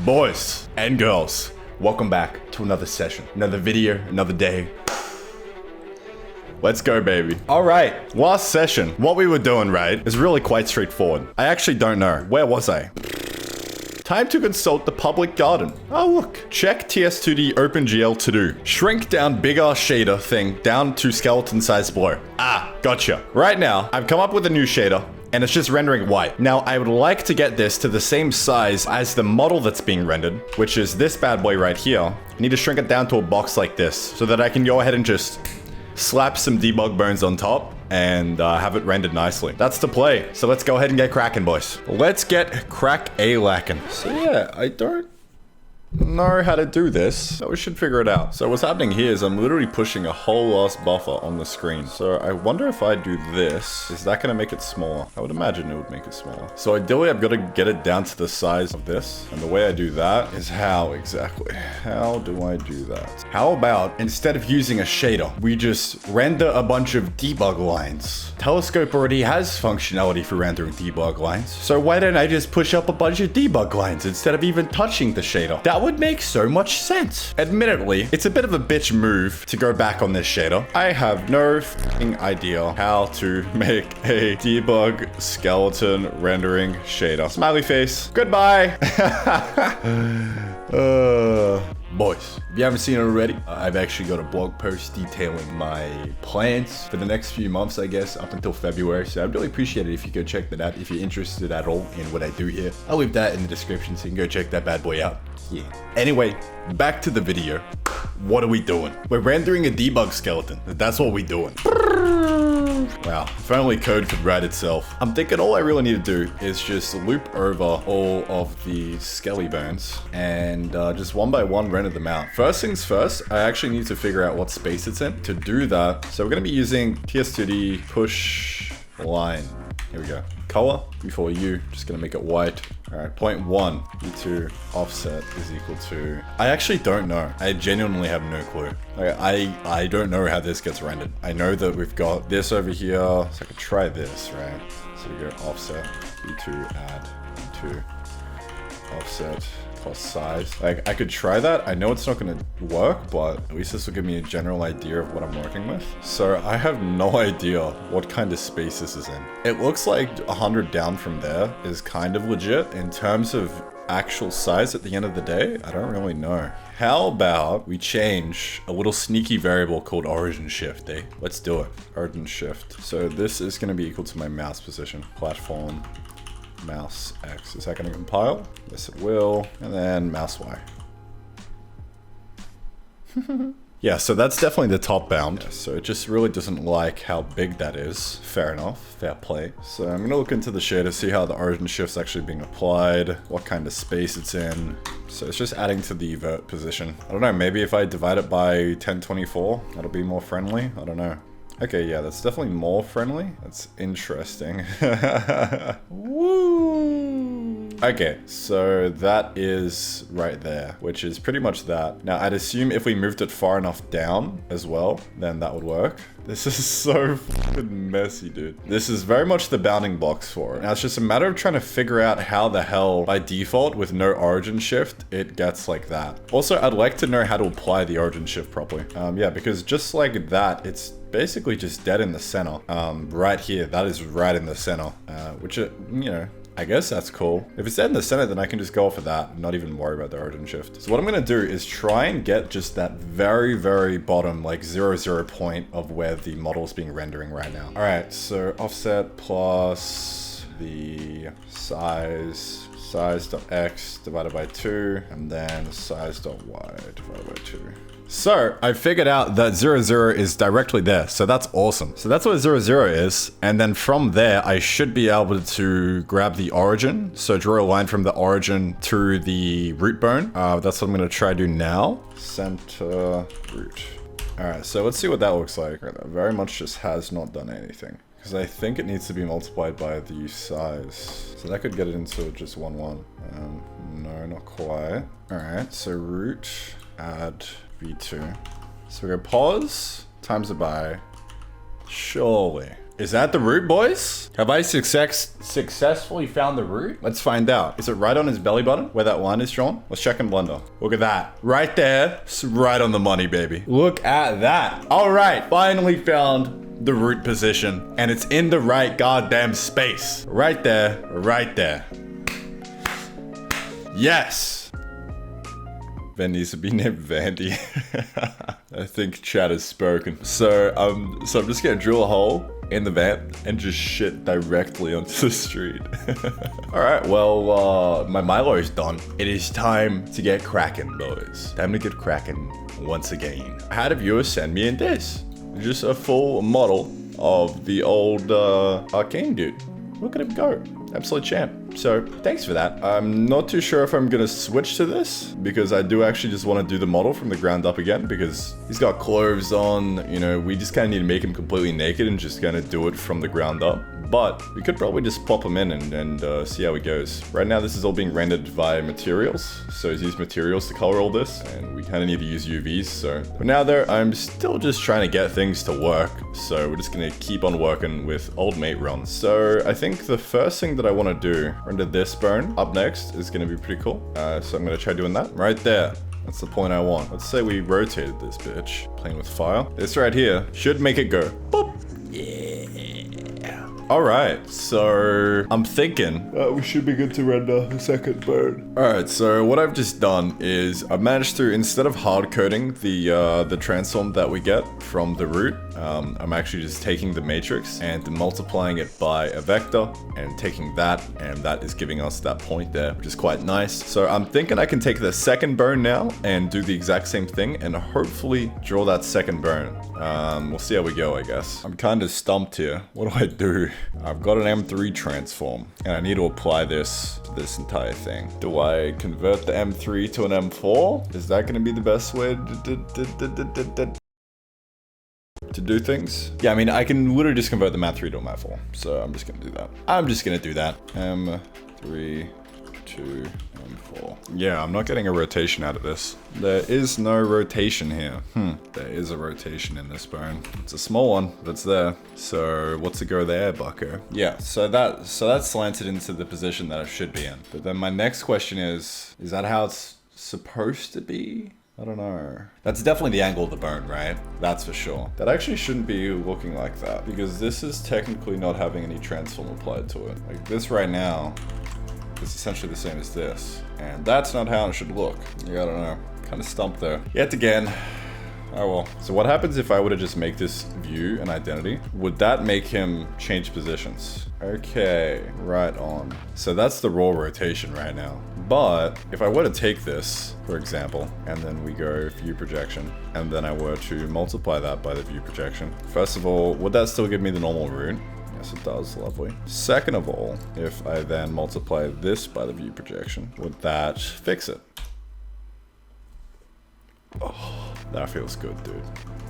Boys and girls, welcome back to another session, another video, another day. Let's go, baby. All right, last session. What we were doing, right, is really quite straightforward. I actually don't know. Where was I? Time to consult the public garden. Oh, look. Check TS2D OpenGL to do. Shrink down big ass shader thing down to skeleton size below. Ah, gotcha. Right now, I've come up with a new shader, and it's just rendering white. Now, I would like to get this to the same size as the model that's being rendered, which is this bad boy right here. I need to shrink it down to a box like this so that I can go ahead and just slap some debug bones on top and have it rendered nicely. That's the play. So let's go ahead and get cracking, boys. Let's get crack-a-lackin'. So yeah, I don't know how to do this, so we should figure it out. So what's happening here is I'm literally pushing a whole ass buffer on the screen. So I wonder if I do this, is that gonna make it smaller? I would imagine it would make it smaller. So ideally I've got to get it down to the size of this. And the way I do that is how exactly? How do I do that? How about instead of using a shader, we just render a bunch of debug lines? Telescope already has functionality for rendering debug lines. So why don't I just push up a bunch of debug lines instead of even touching the shader? That would make so much sense. Admittedly, it's a bit of a bitch move to go back on this shader. I have no f***ing idea how to make a debug skeleton rendering shader. Smiley face. Goodbye. Boys, if you haven't seen it already, I've actually got a blog post detailing my plans for the next few months, I guess, up until February. So I'd really appreciate it if you go check that out if you're interested at all in what I do here. I'll leave that in the description so you can go check that bad boy out. Yeah. Anyway, back to the video. What are we doing? We're rendering a debug skeleton. That's what we're doing. Wow, if only code could write itself. I'm thinking all I really need to do is just loop over all of the skelly bones and just one by one render them out. First things first, I actually need to figure out what space it's in. To do that, so we're gonna be using TS2D push line. Here we go. Color before U, just gonna make it white. All right, 0.1 U2 offset is equal to, I actually don't know. I genuinely have no clue. Like, I don't know how this gets rendered. I know that we've got this over here, so I could try this, right? So we go offset, U2 add, U2 offset plus size. Like, I could try that. I know it's not gonna work, but at least this will give me a general idea of what I'm working with. So I have no idea what kind of space this is in. It looks like 100 down from there is kind of legit. In terms of actual size at the end of the day, I don't really know. How about we change a little sneaky variable called origin shift, eh? Let's do it. Origin shift. So this is gonna be equal to my mouse position. Platform mouse X. Is that going to compile? Yes, it will. And then mouse Y. Yeah, so that's definitely the top bound. Yeah, so it just really doesn't like how big that is. Fair enough. Fair play. So I'm going to look into the shader, see how the origin shift's actually being applied, what kind of space it's in. So it's just adding to the vert position. I don't know, maybe if I divide it by 1024, that'll be more friendly. I don't know. Okay, yeah, that's definitely more friendly. That's interesting. Woo! Okay, so that is right there, which is pretty much that. Now, I'd assume if we moved it far enough down as well, then that would work. This is so fucking messy, dude. This is very much the bounding blocks for it. Now, it's just a matter of trying to figure out how the hell, by default, with no origin shift, it gets like that. Also, I'd like to know how to apply the origin shift properly. Yeah, because just like that, it's basically just dead in the center. Right here, that is right in the center, which, you know, I guess that's cool. If it's dead in the center, then I can just go off of that and not even worry about the origin shift. So what I'm gonna do is try and get just that very, very bottom, like 0 point of where the model is being rendering right now. All right, so offset plus the size.x divided by 2, and then size.y divided by 2. So I figured out that 0, 0 is directly there. So that's awesome. So that's what 0, 0 is. And then from there, I should be able to grab the origin. So draw a line from the origin to the root bone. That's what I'm going to try to do now. Center root. All right, so let's see what that looks like. That very much just has not done anything, because I think it needs to be multiplied by the size. So that could get it into just 1, 1. No, not quite. All right, so root, add v2. So we go pause, times it by, surely. Is that the root, boys? Have I successfully found the root? Let's find out. Is it right on his belly button where that line is drawn? Let's check in Blender. Look at that. Right there. It's right on the money, baby. Look at that. All right. Finally found the root position. And it's in the right goddamn space. Right there. Right there. Yes. Van needs to be named Vandy. I think chat has spoken. So I'm just gonna drill a hole in the van and just shit directly onto the street. All right, well, my Milo is done. It is time to get cracking, boys. Time to get cracking once again. I had a viewer send me in this. Just a full model of the old Arcane dude. Look at him go. Absolute champ. So thanks for that. I'm not too sure if I'm gonna switch to this because I do actually just want to do the model from the ground up again because he's got clothes on, you know, we just kind of need to make him completely naked and just kind of do it from the ground up. But we could probably just pop him in and see how it goes. Right now, this is all being rendered via materials. So he's used materials to color all this, and we kind of need to use UVs. So for now though, I'm still just trying to get things to work. So we're just gonna keep on working with old mate runs. So I think the first thing that I want to do, render this burn up next, is gonna be pretty cool. So I'm gonna try doing that right there. That's the point I want. Let's say we rotated this bitch. Playing with fire. This right here should make it go. Boop. Yeah. All right, so I'm thinking we should be good to render the second burn. All right, so what I've just done is I've managed to, instead of hard coding the transform that we get from the root, I'm actually just taking the matrix and multiplying it by a vector and taking that, and that is giving us that point there, which is quite nice. So I'm thinking I can take the second burn now and do the exact same thing and hopefully draw that second burn. We'll see how we go, I guess. I'm kind of stumped here. What do I do? I've got an M3 transform and I need to apply this to this entire thing. Do I convert the M3 to an M4? Is that going to be the best way to do things? Yeah, I mean, I can literally just convert the Mat 3 to a Mat 4. So I'm just going to do that. M3 to M4. Yeah, I'm not getting a rotation out of this. There is no rotation here. There is a rotation in this burn. It's a small one, but it's there. So what's the go there, bucko? Yeah, so that's slanted into the position that I should be in. But then my next question is that how it's supposed to be? I don't know. That's definitely the angle of the burn, right? That's for sure. That actually shouldn't be looking like that because this is technically not having any transform applied to it. Like this right now, it's essentially the same as this. And that's not how it should look. Yeah, I don't know. Kind of stumped there. Yet again. Oh well. So what happens if I were to just make this view an identity? Would that make him change positions? Okay, right on. So that's the raw rotation right now. But if I were to take this, for example, and then we go view projection, and then I were to multiply that by the view projection. First of all, would that still give me the normal root? Yes, it does. Lovely. Second of all, if I then multiply this by the view projection, would that fix it? Oh, that feels good, dude.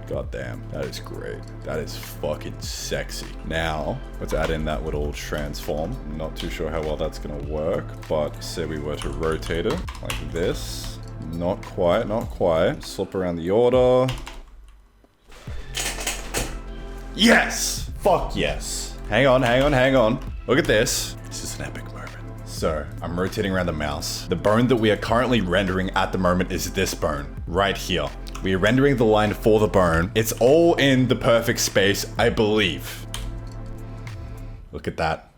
God damn, that is great. That is fucking sexy. Now, let's add in that little transform. I'm not too sure how well that's gonna work, but say we were to rotate it like this. Not quite, not quite. Slip around the order. Yes! Fuck yes. Hang on, hang on, hang on. Look at this. This is an epic moment. So, I'm rotating around the mouse. The burn that we are currently rendering at the moment is this burn, right here. We are rendering the line for the burn. It's all in the perfect space, I believe. Look at that.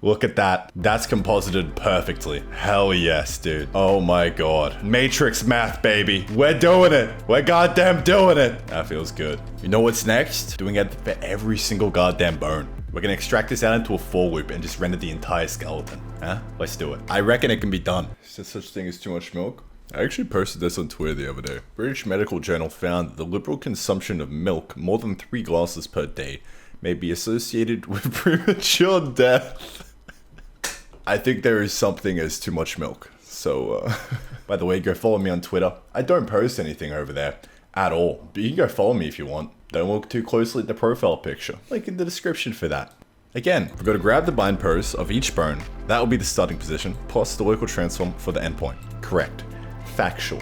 Look at that. That's composited perfectly. Hell yes, dude. Oh my god. Matrix math, baby. We're doing it. We're goddamn doing it. That feels good. You know what's next? Doing it for every single goddamn bone. We're gonna extract this out into a for loop and just render the entire skeleton. Huh? Let's do it. I reckon it can be done. Is there such thing as too much milk? I actually posted this on Twitter the other day. British Medical Journal found that the liberal consumption of milk, more than 3 glasses per day, may be associated with premature death. I think there is something as too much milk. So, by the way, go follow me on Twitter. I don't post anything over there at all. But you can go follow me if you want. Don't look too closely at the profile picture. Link in the description for that. Again, we're going to grab the bind pose of each burn. That will be the starting position, plus the local transform for the endpoint. Correct. Factual.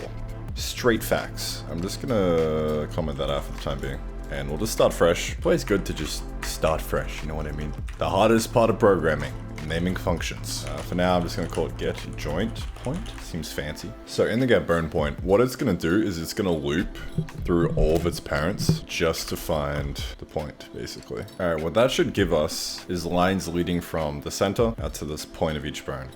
Straight facts. I'm just going to comment that out for the time being. And we'll just start fresh. It's always good to just start fresh, you know what I mean? The hardest part of programming, naming functions. For now, I'm just gonna call it get joint point. Seems fancy. So in the get burn point, what it's gonna do is it's gonna loop through all of its parents just to find the point, basically. All right, what that should give us is lines leading from the center out to this point of each burn.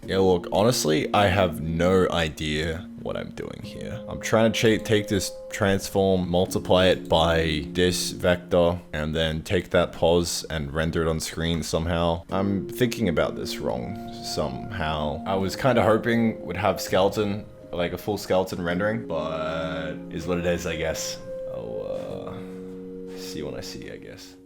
Yeah, look, honestly, I have no idea what I'm doing here. I'm trying to take this transform, multiply it by this vector, and then take that pos and render it on screen somehow. I'm thinking about this wrong somehow. I was kind of hoping we'd have skeleton, like a full skeleton rendering, but is what it is, I guess. I'll see when I see, I guess.